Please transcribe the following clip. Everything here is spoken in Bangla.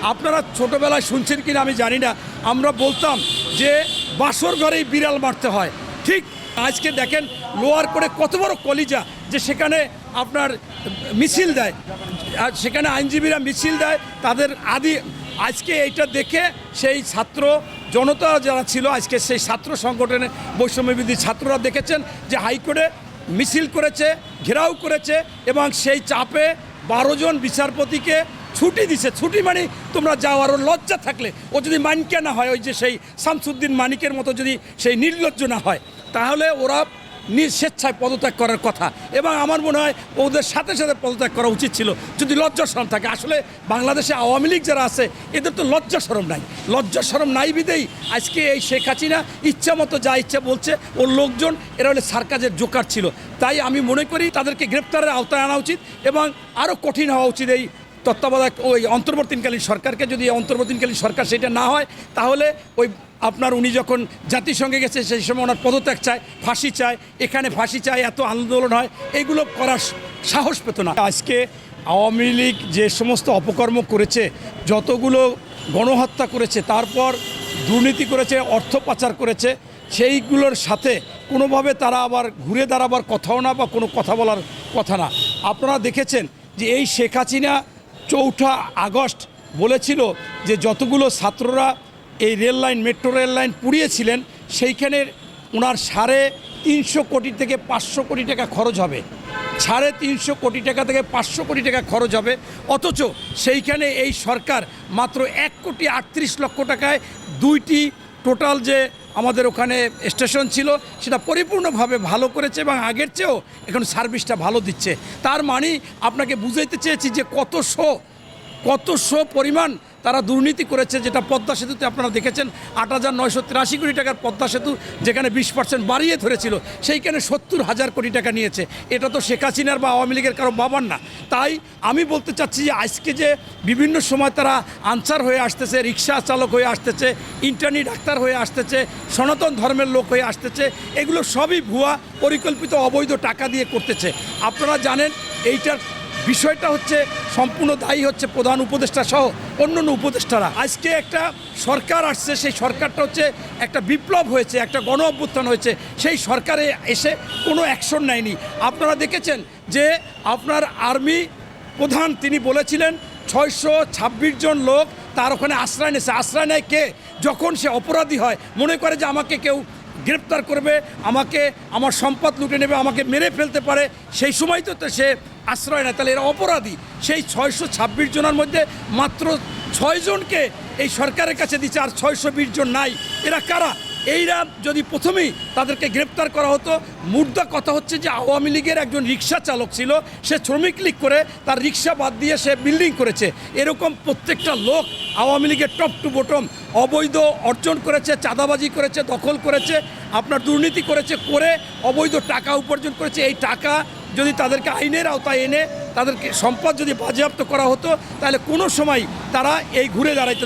আপনারা ছোটোবেলায় শুনছেন কিনা আমি জানি না, আমরা বলতাম যে বাসর ঘরেই বিড়াল মারতে হয়। ঠিক আজকে দেখেন লোয়ার করে কত বড় কলিজা, যে সেখানে আপনার মিছিল দেয়, আর সেখানে আইনজীবীরা মিছিল দেয় তাদের আজকে এইটা দেখে সেই ছাত্র জনতা যারা ছিল, আজকে সেই ছাত্র সংগঠনের বৈষম্যবিরোধী ছাত্ররা দেখেছেন যে হাইকোর্টে মিছিল করেছে, ঘেরাও করেছে, এবং সেই চাপে 12 জন বিচারপতিকে ছুটি দিছে। ছুটি মানে তোমরা যাও, আরও লজ্জা থাকলে ও যদি মানিকে না হয়, ওই যে সেই শামসুদ্দিন মানিকের মতো যদি সেই নির্লজ্জ না হয়, তাহলে ওরা স্বেচ্ছায় পদত্যাগ করার কথা, এবং আমার মনে হয় ওদের সাথে সাথে পদত্যাগ করা উচিত ছিল যদি লজ্জা শরম থাকে। আসলে বাংলাদেশে আওয়ামী লীগ যারা আছে এদের তো লজ্জা শরম নাই, লজ্জা শরম নাই বিদেই আজকে এই শেখ হাসিনা ইচ্ছা মতো যা ইচ্ছা বলছে। ওর লোকজন এরা হলে সার্কাসের জোকার ছিল। তাই আমি মনে করি তাদেরকে গ্রেপ্তারের আওতায় আনা উচিত এবং আরও কঠিন হওয়া উচিত এই তত্ত্বাবধায়ক ওই অন্তর্বর্তীকালীন সরকারকে। যদি অন্তর্বর্তীকালীন সরকার সেটা না হয়, তাহলে ওই আপনার উনি যখন জাতিসংঘে গেছে সেই সময় ওনার পদত্যাগ চায়, ফাঁসি চায়, এখানে ফাঁসি চায়, এত আন্দোলন হয়, এগুলো করার সাহস পেত না। আজকে আওয়ামী লীগ যে সমস্ত অপকর্ম করেছে, যতগুলো গণহত্যা করেছে, তারপর দুর্নীতি করেছে, অর্থ পাচার করেছে, সেইগুলোর সাথে কোনোভাবে তারা আবার ঘুরে দাঁড়াবার কথাও না, বা কোনো কথা বলার কথা না। আপনারা দেখেছেন যে এই শেখ হাসিনা 4 আগস্ট বলেছিল যে যতগুলো ছাত্ররা এই rail line, metro rail line পুড়িয়েছিলেন, সেইখানের ওনার 350 কোটি থেকে 500 কোটি টাকা খরচ হবে। 350 কোটি টাকা থেকে 500 কোটি টাকা খরচ হবে, অথচ সেইখানে এই সরকার মাত্র 1,38,00,000 টাকায় 2টি টোটাল যে আমাদের ওখানে স্টেশন ছিল সেটা পরিপূর্ণভাবে ভালো করেছে, এবং আগের চেয়েও এখন সার্ভিসটা ভালো দিচ্ছে। তার মানে আপনাকে বুঝাইতে চেয়েছি যে কতশো পরিমাণ তারা দুর্নীতি করেছে। যেটা পদ্মা সেতুতে আপনারা দেখেছেন 8,983 কোটি টাকার পদ্মা সেতু, যেখানে 20% বাড়িয়ে ধরেছিল, সেইখানে 70,000 কোটি টাকা নিয়েছে। এটা তো শেখ হাসিনার বা আওয়ামী লীগের কারো বাবার না। তাই আমি বলতে চাচ্ছি যে আজকে যে বিভিন্ন সময় তারা আনসার হয়ে আসতেছে, রিক্সা চালক হয়ে আসতেছে, ইন্টার্নি ডাক্তার হয়ে আসতেছে, সনাতন ধর্মের লোক হয়ে আসতেছে, এগুলো সবই ভুয়া পরিকল্পিত অবৈধ টাকা দিয়ে করতেছে। আপনারা জানেন এইটার বিষয়টা হচ্ছে সম্পূর্ণ দায়ী হচ্ছে প্রধান উপদেষ্টা সহ অন্যান্য উপদেষ্টারা। আজকে একটা সরকার আসছে, সেই সরকারটা হচ্ছে একটা বিপ্লব হয়েছে, একটা গণ অভ্যুত্থান হয়েছে, সেই সরকারে এসে কোনো অ্যাকশন নেয়নি। আপনারা দেখেছেন যে আপনার আর্মি প্রধান তিনি বলেছিলেন 626 জন লোক তার ওখানে আশ্রয় নিয়েছে। আশ্রয় নেয় কে? যখন সে অপরাধী হয়, মনে করে যে আমাকে কেউ গ্রেপ্তার করবে, আমাকে আমার সম্পদ লুটে নেবে, আমাকে মেরে ফেলতে পারে, সেই সময় তো সে আশ্রয় নেয়। তাহলে এরা অপরাধী। সেই 626 জনের মধ্যে মাত্র 6 জনকে এই সরকারের কাছে দিচ্ছে, আর 620 জন নাই। এরা কারা? এইরা যদি প্রথমেই তাদেরকে গ্রেপ্তার করা হতো। মুদ্রা কথা হচ্ছে যে আওয়ামী লীগের একজন রিক্সা চালক ছিল, সে শ্রমিক লীগ করে তার রিক্সা বাদ দিয়ে সে বিল্ডিং করেছে। এরকম প্রত্যেকটা লোক আওয়ামী লীগের টপ টু বটম অবৈধ অর্জন করেছে, চাঁদাবাজি করেছে, দখল করেছে, আপনার দুর্নীতি করেছে, করে অবৈধ টাকা উপার্জন করেছে। এই টাকা যদি তাদেরকে আইনের আওতায় এনে তাদেরকে সম্পদ যদি বাজেয়াপ্ত করা হতো, তাহলে কোনো সময় তারা এই ঘুরে দাঁড়াইতে